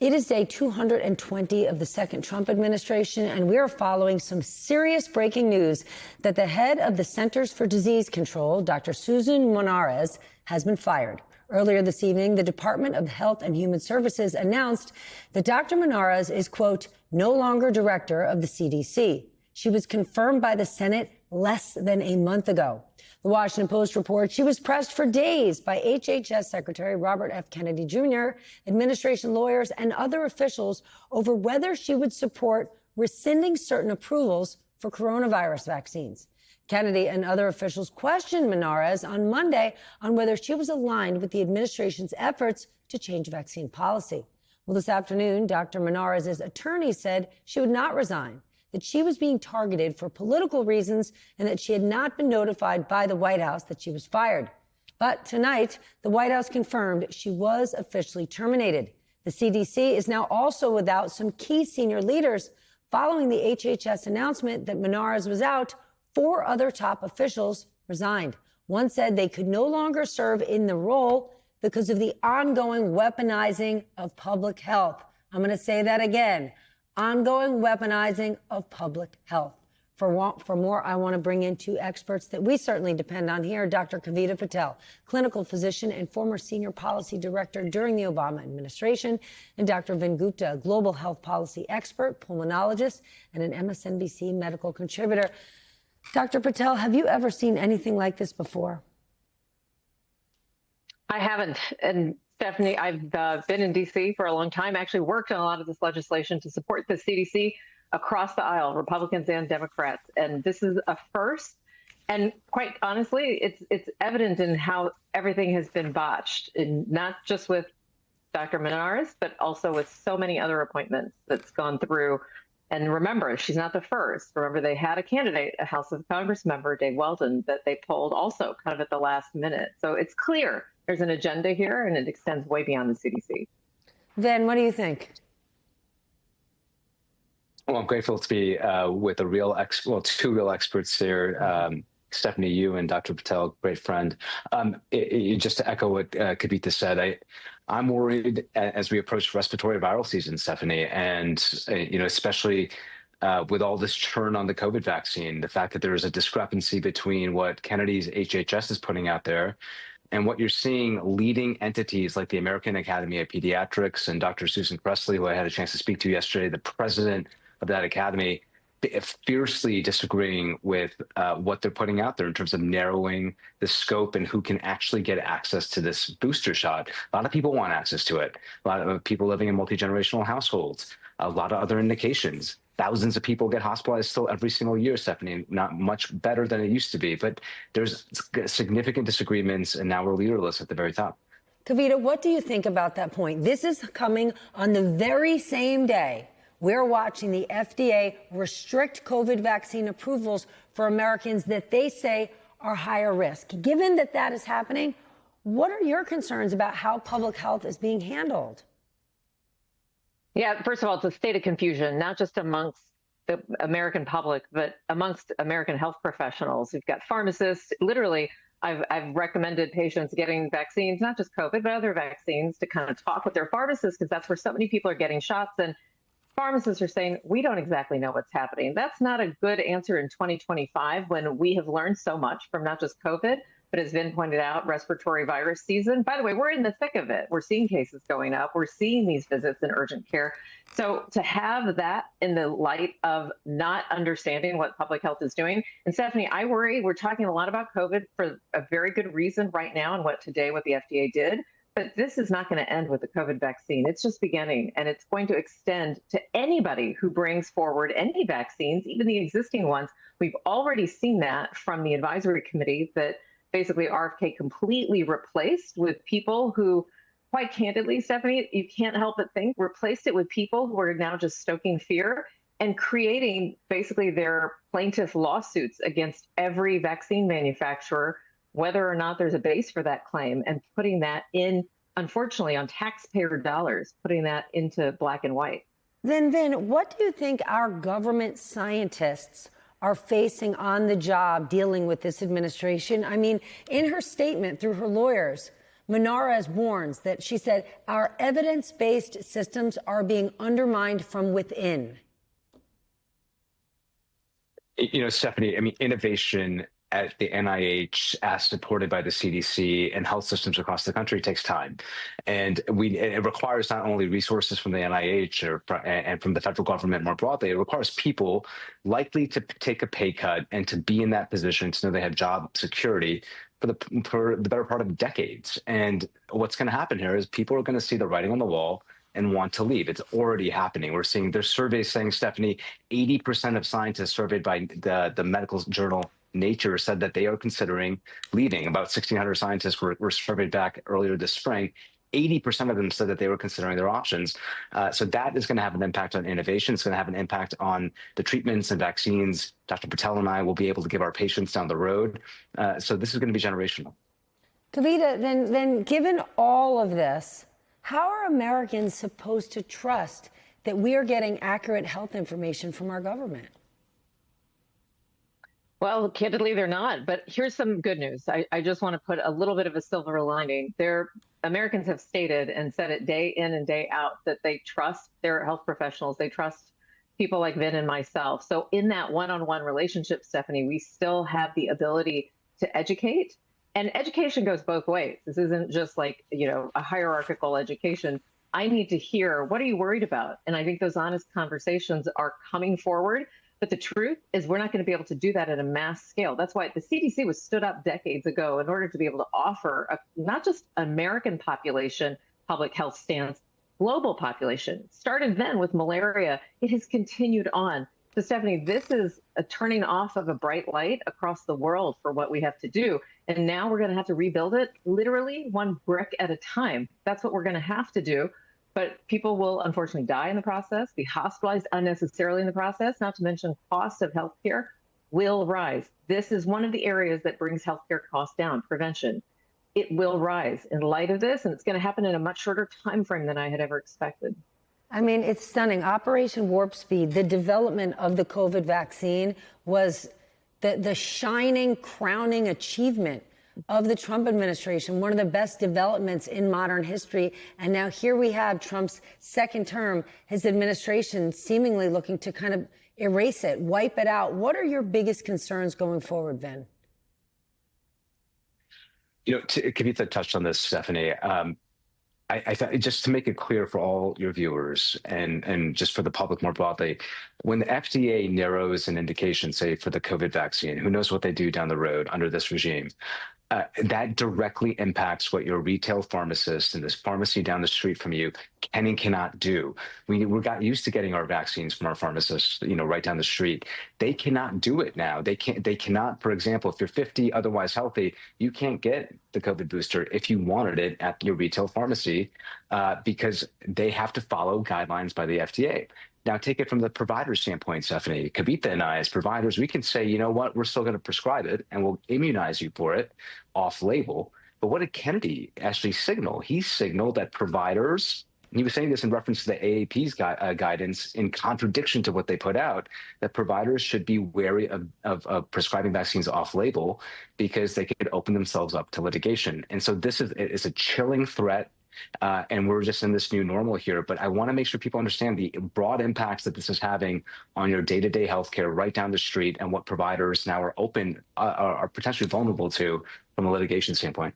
It is day 220 of the second Trump administration, and we are following some serious breaking news that the head of the Centers for Disease Control, Dr. Susan Monarez, has been fired. Earlier this evening, the Department of Health and Human Services announced that Dr. Monarez is, quote, no longer director of the CDC. She was confirmed by the Senate less than a month ago. The Washington Post reports she was pressed for days by HHS Secretary Robert F. Kennedy Jr., administration lawyers, and other officials over whether she would support rescinding certain approvals for coronavirus vaccines. Kennedy and other officials questioned Monarez on Monday on whether she was aligned with the administration's efforts to change vaccine policy. Well, this afternoon, Dr. Monarez's attorney said she would not resign, that she was being targeted for political reasons, and that she had not been notified by the White House that she was fired. But tonight, the White House confirmed she was officially terminated. The CDC is now also without some key senior leaders. Following the HHS announcement that Monarez was out, 4 other top officials resigned. One said they could no longer serve in the role because of the ongoing weaponizing of public health. I'm going to say that again. Ongoing weaponizing of public health. For more, I want to bring in 2 experts that we certainly depend on here. Dr. Kavita Patel, clinical physician and former senior policy director during the Obama administration, and Dr. Vin Gupta, global health policy expert, pulmonologist, and an MSNBC medical contributor. Dr. Patel, have you ever seen anything like this before? I haven't. And Stephanie, I've been in D.C. for a long time, actually worked on a lot of this legislation to support the CDC across the aisle, Republicans and Democrats. And this is a first. And quite honestly, it's evident in how everything has been botched, and not just with Dr. Monarez, but also with so many other appointments that's gone through. And remember, she's not the first. Remember, they had a candidate, a House of Congress member, Dave Weldon, that they pulled also kind of at the last minute. So it's clear there's an agenda here, and it extends way beyond the CDC. Then what do you think? Well, I'm grateful to be with a real two real experts here. Stephanie, you and Dr. Patel, great friend. Just to echo what Kavita said, I'm worried as we approach respiratory viral season, Stephanie, and especially with all this churn on the COVID vaccine, the fact that there is a discrepancy between what Kennedy's HHS is putting out there and what you're seeing leading entities like the American Academy of Pediatrics and Dr. Susan Presley, who I had a chance to speak to yesterday, the president of that academy, fiercely disagreeing with what they're putting out there in terms of narrowing the scope and who can actually get access to this booster shot. A lot of people want access to it. A lot of people living in multi-generational households, a lot of other indications. Thousands of people get hospitalized still every single year, Stephanie, not much better than it used to be. But there's significant disagreements, and now we're leaderless at the very top. Kavita, what do you think about that point? This is coming on the very same day we're watching the FDA restrict COVID vaccine approvals for Americans that they say are higher risk. Given that that is happening, what are your concerns about how public health is being handled? Yeah, first of all, it's a state of confusion, not just amongst the American public, but amongst American health professionals. We've got pharmacists. Literally, I've recommended patients getting vaccines, not just COVID, but other vaccines, to kind of talk with their pharmacists, because that's where so many people are getting shots. And pharmacists are saying, we don't exactly know what's happening. That's not a good answer in 2025 when we have learned so much from not just COVID, but as Vin pointed out, respiratory virus season. By the way, we're in the thick of it. We're seeing cases going up. We're seeing these visits in urgent care. So to have that in the light of not understanding what public health is doing, and Stephanie, I worry, we're talking a lot about COVID for a very good reason right now and what the FDA did. But this is not going to end with the COVID vaccine. It's just beginning, and it's going to extend to anybody who brings forward any vaccines, even the existing ones. We've already seen that from the advisory committee that basically RFK completely replaced with people who, quite candidly, Stephanie, you can't help but think, replaced it with people who are now just stoking fear and creating basically their plaintiff lawsuits against every vaccine manufacturer, whether or not there's a base for that claim, and putting that in, unfortunately, on taxpayer dollars, putting that into black and white. Then, Vin, what do you think our government scientists are facing on the job dealing with this administration? I mean, in her statement through her lawyers, Monarez warns that, she said, our evidence-based systems are being undermined from within. Stephanie, I mean, innovation at the NIH, as supported by the CDC and health systems across the country, takes time, and it requires not only resources from the NIH and from the federal government more broadly. It requires people likely to take a pay cut and to be in that position to know they have job security for the better part of decades. And what's going to happen here is people are going to see the writing on the wall and want to leave. It's already happening. We're seeing there's surveys saying, Stephanie, 80% of scientists surveyed by the medical journal Nature said that they are considering leaving. About 1,600 scientists were surveyed back earlier this spring. 80% of them said that they were considering their options. So that is going to have an impact on innovation. It's going to have an impact on the treatments and vaccines Dr. Patel and I will be able to give our patients down the road. So this is going to be generational. Kavita, then given all of this, how are Americans supposed to trust that we are getting accurate health information from our government? Well, candidly, they're not. But here's some good news. I just want to put a little bit of a silver lining. Americans have stated and said it day in and day out that they trust their health professionals. They trust people like Vin and myself. So in that one-on-one relationship, Stephanie, we still have the ability to educate. And education goes both ways. This isn't just like, a hierarchical education. I need to hear, what are you worried about? And I think those honest conversations are coming forward. But the truth is we're not going to be able to do that at a mass scale. That's why the CDC was stood up decades ago in order to be able to offer not just American population public health stance, global population. Started then with malaria. It has continued on. So, Stephanie, this is a turning off of a bright light across the world for what we have to do. And now we're going to have to rebuild it literally one brick at a time. That's what we're going to have to do. But people will unfortunately die in the process, be hospitalized unnecessarily in the process, not to mention cost of healthcare will rise. This is one of the areas that brings healthcare costs down, prevention. It will rise in light of this, and it's going to happen in a much shorter time frame than I had ever expected. I mean, it's stunning. Operation Warp Speed, the development of the COVID vaccine was the shining, crowning achievement of the Trump administration, one of the best developments in modern history. And now here we have Trump's second term, his administration seemingly looking to kind of erase it, wipe it out. What are your biggest concerns going forward, Vin? Kavita touched on this, Stephanie. I thought, just to make it clear for all your viewers and just for the public more broadly, when the FDA narrows an indication, say for the COVID vaccine, who knows what they do down the road under this regime, that directly impacts what your retail pharmacist and this pharmacy down the street from you can and cannot do. We got used to getting our vaccines from our pharmacists, right down the street. They cannot do it now. They cannot, for example, if you're 50, otherwise healthy, you can't get the COVID booster if you wanted it at your retail pharmacy because they have to follow guidelines by the FDA. Now, take it from the provider standpoint, Stephanie. Kavita and I, as providers, we can say, you know what, we're still going to prescribe it and we'll immunize you for it off-label. But what did Kennedy actually signal? He signaled that providers, and he was saying this in reference to the AAP's guidance in contradiction to what they put out, that providers should be wary of prescribing vaccines off-label because they could open themselves up to litigation. And so this is a chilling threat. And we're just in this new normal here. But I want to make sure people understand the broad impacts that this is having on your day-to-day healthcare right down the street and what providers now are potentially vulnerable to from a litigation standpoint.